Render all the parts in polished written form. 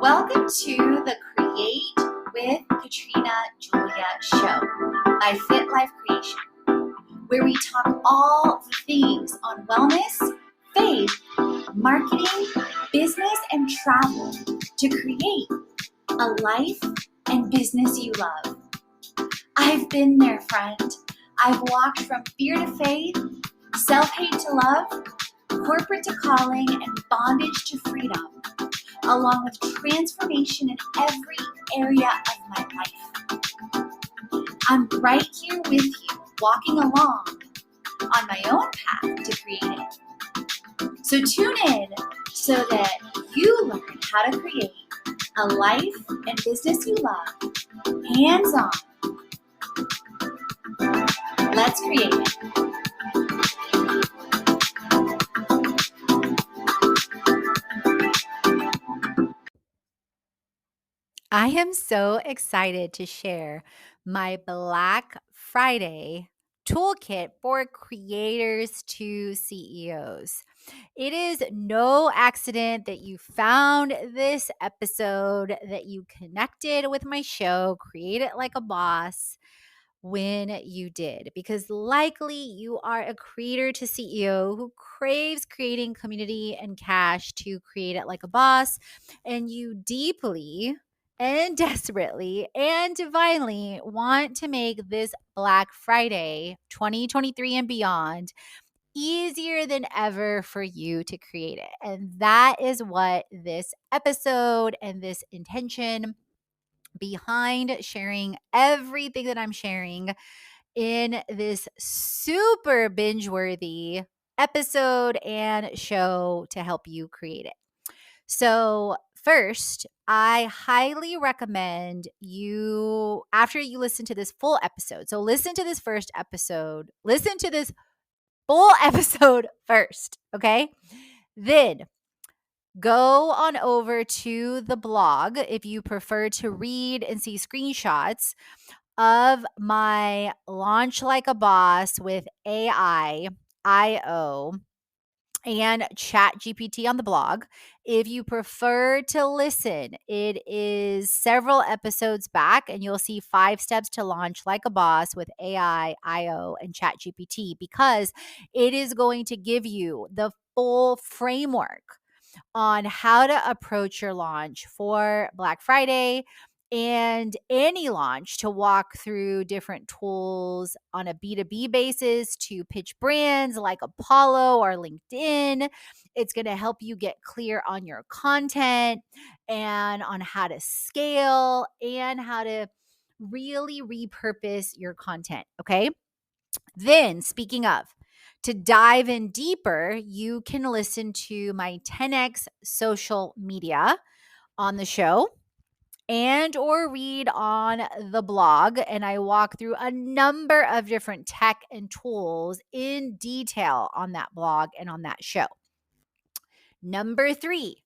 Welcome to the Create with Katrina Julia show by Fit Life Creation, where we talk all the things on wellness, faith, marketing, business, and travel to create a life and business you love. I've been there, friend. I've walked from fear to faith, self-hate to love, corporate to calling, and bondage to freedom, along with transformation in every area of my life. I'm right here with you, walking along on my own path to creating. So tune in so that you learn how to create a life and business you love, hands-on. Let's create it. I am so excited to share my Black Friday toolkit for creators to CEOs. It is no accident that you found this episode, that you connected with my show, Create It Like a Boss, when you did, because likely you are a creator to CEO who craves creating community and cash to create it like a boss, and you deeply and desperately and divinely want to make this Black Friday 2023 and beyond easier than ever for you to create it. And that is what this episode and this intention behind sharing everything that I'm sharing in this super binge-worthy episode and show to help you create it. So first, I highly recommend you, after you listen to this full episode, so listen to this first episode, listen to this full episode first, okay? Then go on over to the blog if you prefer to read and see screenshots of my Launch Like a Boss with AI, IO, and Chat GPT on the blog. If you prefer to listen, it is several episodes back, and you'll see 5 steps to launch like a boss with AI, IO, and Chat GPT, because it is going to give you the full framework on how to approach your launch for Black Friday and any launch, to walk through different tools on a B2B basis to pitch brands like Apollo or LinkedIn. It's going to help you get clear on your content and on how to scale and how to really repurpose your content. Okay. Then, speaking of, to dive in deeper, you can listen to my 10x social media on the show and or read on the blog, and I walk through a number of different tech and tools in detail on that blog and on that show. Number 3,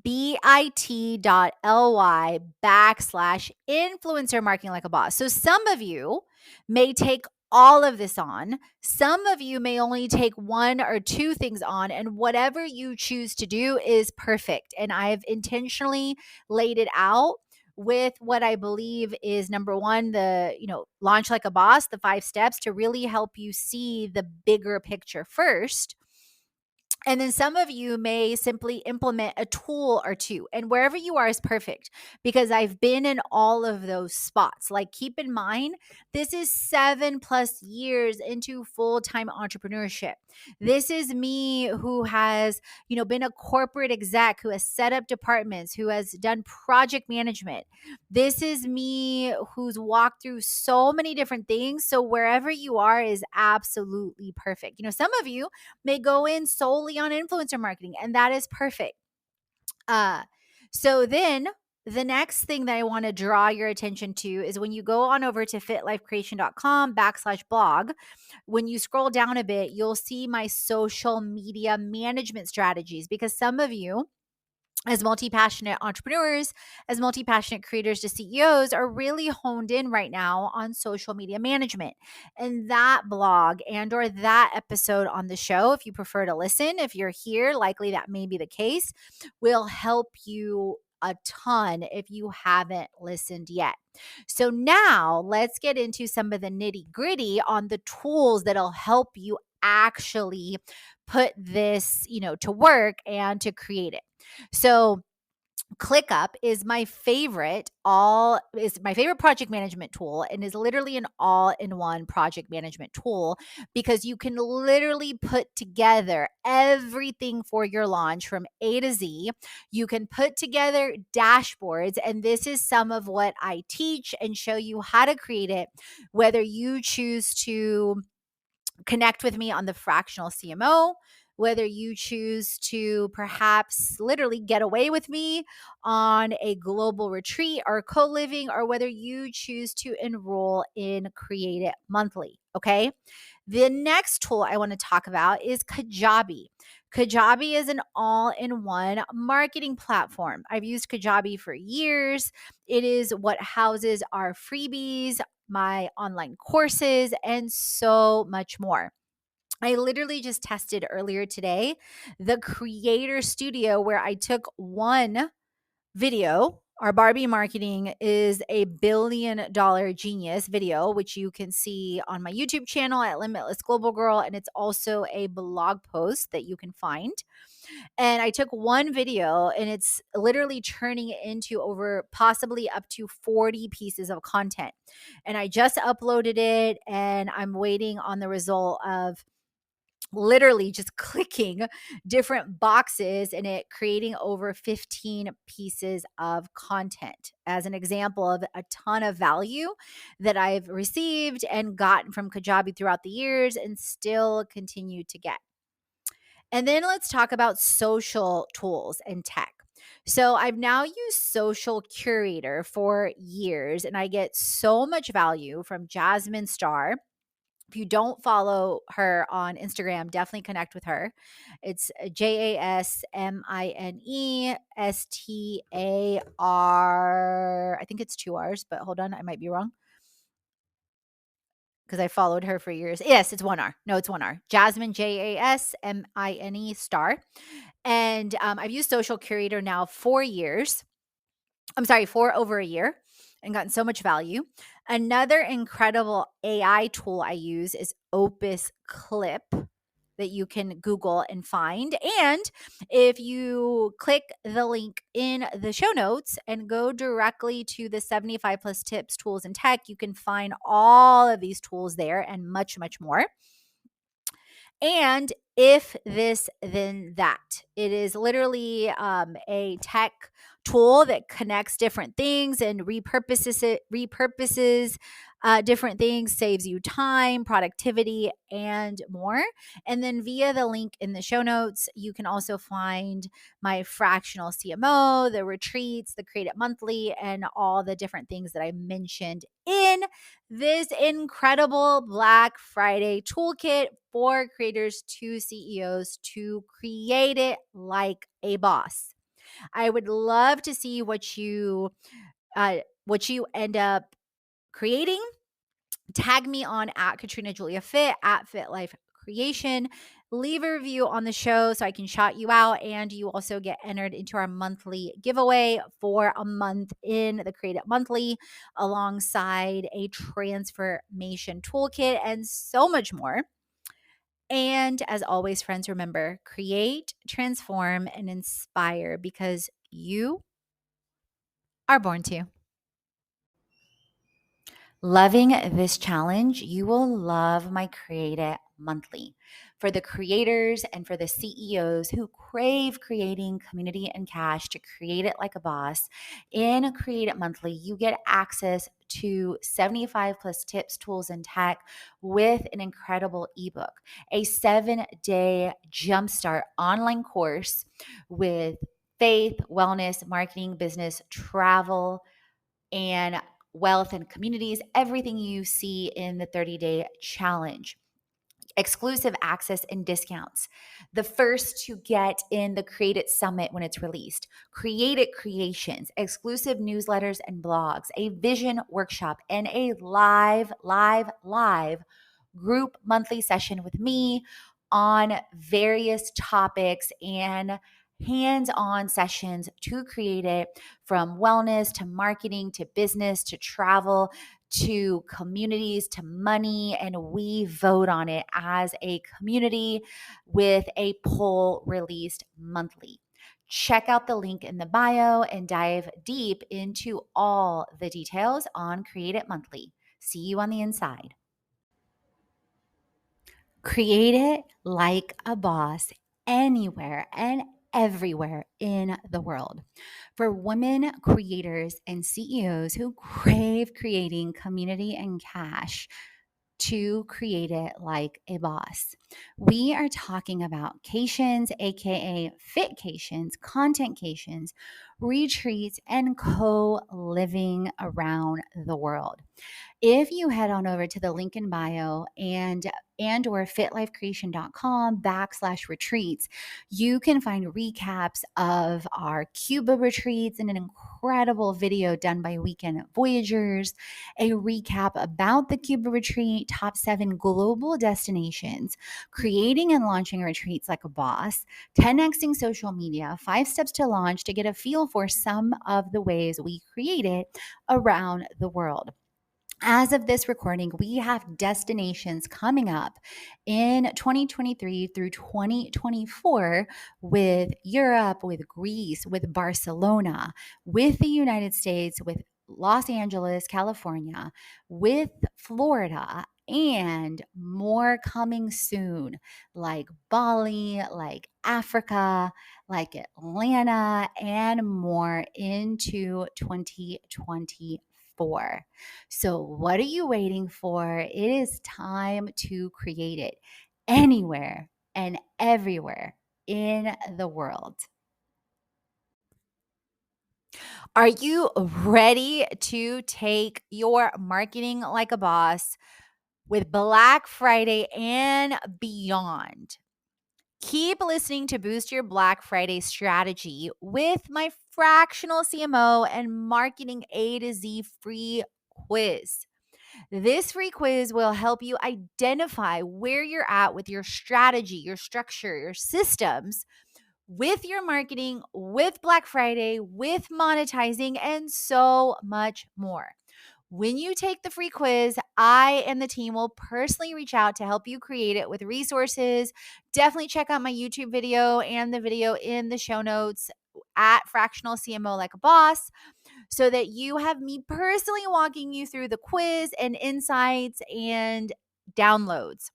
bit.ly/influencer marketing like a boss. So some of you may take all of this on. Some of you may only take 1 or 2 things on, and whatever you choose to do is perfect. And I've intentionally laid it out with what I believe is number 1, the, launch like a boss, the 5 steps to really help you see the bigger picture first. And then some of you may simply implement a tool or 2, and wherever you are is perfect, because I've been in all of those spots. Like, keep in mind, this is 7+ years into full-time entrepreneurship. This is me who has, been a corporate exec, who has set up departments, who has done project management. This is me who's walked through so many different things. So wherever you are is absolutely perfect. Some of you may go in solely on influencer marketing, and that is perfect. So then the next thing that I want to draw your attention to is when you go on over to fitlifecreation.com/blog, when you scroll down a bit, you'll see my social media management strategies, because some of you, as multi-passionate entrepreneurs, as multi-passionate creators to CEOs, are really honed in right now on social media management. And that blog and or that episode on the show, if you prefer to listen, if you're here, likely that may be the case, will help you a ton if you haven't listened yet. So now let's get into some of the nitty gritty on the tools that'll help you actually put this, to work and to create it. So ClickUp is my favorite project management tool, and is literally an all-in-one project management tool, because you can literally put together everything for your launch from A to Z. You can put together dashboards, and this is some of what I teach and show you how to create it, whether you choose to connect with me on the fractional CMO, whether you choose to perhaps literally get away with me on a global retreat or co-living, or whether you choose to enroll in Create It Monthly. Okay. The next tool I want to talk about is Kajabi. Kajabi is an all-in-one marketing platform. I've used Kajabi for years. It is what houses our freebies, my online courses, and so much more. I literally just tested earlier today the Creator Studio, where I took one video. Our Barbie marketing is a $1 billion genius video, which you can see on my YouTube channel at Limitless Global Girl. And it's also a blog post that you can find. And I took one video, and it's literally turning it into over possibly up to 40 pieces of content. And I just uploaded it, and I'm waiting on the result of literally just clicking different boxes and it creating over 15 pieces of content, as an example of a ton of value that I've received and gotten from Kajabi throughout the years and still continue to get. And then let's talk about social tools and tech. So I've now used Social Curator for years, and I get so much value from Jasmine Star. If you don't follow her on Instagram, definitely connect with her. It's JASMINESTAR. I think it's 2 R's, but hold on, I might be wrong, because I followed her for years. Yes, it's 1 R. No, it's 1 R. Jasmine, JASMINE Star. And I've used Social Curator now for over a year, and gotten so much value. Another incredible AI tool I use is Opus Clip, that you can Google and find. And if you click the link in the show notes and go directly to the 75 plus tips, tools, and tech, you can find all of these tools there and much, much more. And if this, then that. It is literally a tech tool that connects different things and repurposes different things, saves you time, productivity, and more. And then via the link in the show notes, you can also find my fractional CMO, the retreats, the Create It Monthly, and all the different things that I mentioned in this incredible Black Friday toolkit for creators to CEOs to create it like a boss. I would love to see what you end up creating. Tag me on at Katrina Julia Fit, at Fit Life Creation. Leave a review on the show so I can shout you out, and you also get entered into our monthly giveaway for a month in the Create It Monthly, alongside a transformation toolkit and so much more. And as always, friends, remember, create, transform, and inspire, because you are born to. Loving this challenge, you will love my Create It Monthly. For the creators and for the CEOs who crave creating community and cash to create it like a boss, in Create It Monthly, you get access to 75 plus tips, tools, and tech with an incredible ebook, a 7-day jumpstart online course with faith, wellness, marketing, business, travel, and wealth and communities, everything you see in the 30-day challenge. Exclusive access and discounts. The first to get in the Create It Summit when it's released. Create It Creations, exclusive newsletters and blogs, a vision workshop, and a live group monthly session with me on various topics, and hands-on sessions to create it, from wellness to marketing to business to travel to communities to money, and we vote on it as a community with a poll released monthly. Check out the link in the bio and dive deep into all the details on Create It Monthly. See you on the inside. Create it like a boss anywhere and everywhere in the world. For women creators and CEOs who crave creating community and cash, to create it like a boss. We are talking about cations, aka fitcations, contentcations, retreats, and co-living around the world. If you head on over to the link in bio and or fitlifecreation.com/retreats, you can find recaps of our Cuba retreats and an incredible video done by Weekend Voyagers, a recap about the Cuba retreat, top 7 global destinations, creating and launching retreats like a boss, 10xing social media, 5 steps to launch to get a feel for some of the ways we create it around the world. As of this recording, we have destinations coming up in 2023 through 2024 with Europe, with Greece, with Barcelona, with the United States, with Los Angeles, California, with Florida, and more coming soon, like Bali, like Africa, like Atlanta, and more into 2024. So, what are you waiting for? It is time to create it anywhere and everywhere in the world. Are you ready to take your marketing like a boss with Black Friday and beyond? Keep listening to boost your Black Friday strategy with my fractional CMO and marketing A to Z free quiz. This free quiz will help you identify where you're at with your strategy, your structure, your systems, with your marketing, with Black Friday, with monetizing, and so much more. When you take the free quiz, I and the team will personally reach out to help you create it with resources. Definitely check out my YouTube video and the video in the show notes at Fractional CMO Like a Boss, so that you have me personally walking you through the quiz and insights and downloads.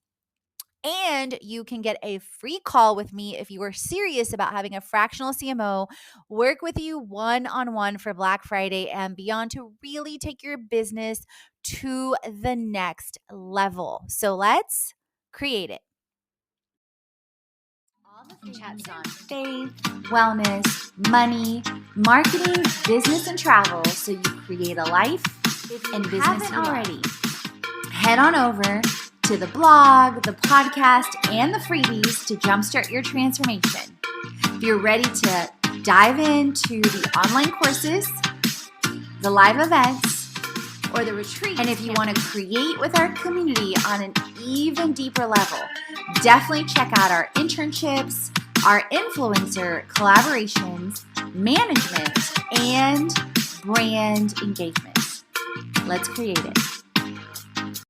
And you can get a free call with me if you are serious about having a fractional CMO work with you one-on-one for Black Friday and beyond to really take your business to the next level. So let's create it. All the free chats on faith, wellness, money, marketing, business, and travel, so you create a life and business you already. Head on over to the blog, the podcast, and the freebies to jumpstart your transformation. If you're ready to dive into the online courses, the live events, or the retreat, and if you want to create with our community on an even deeper level, definitely check out our internships, our influencer collaborations, management, and brand engagement. Let's create it.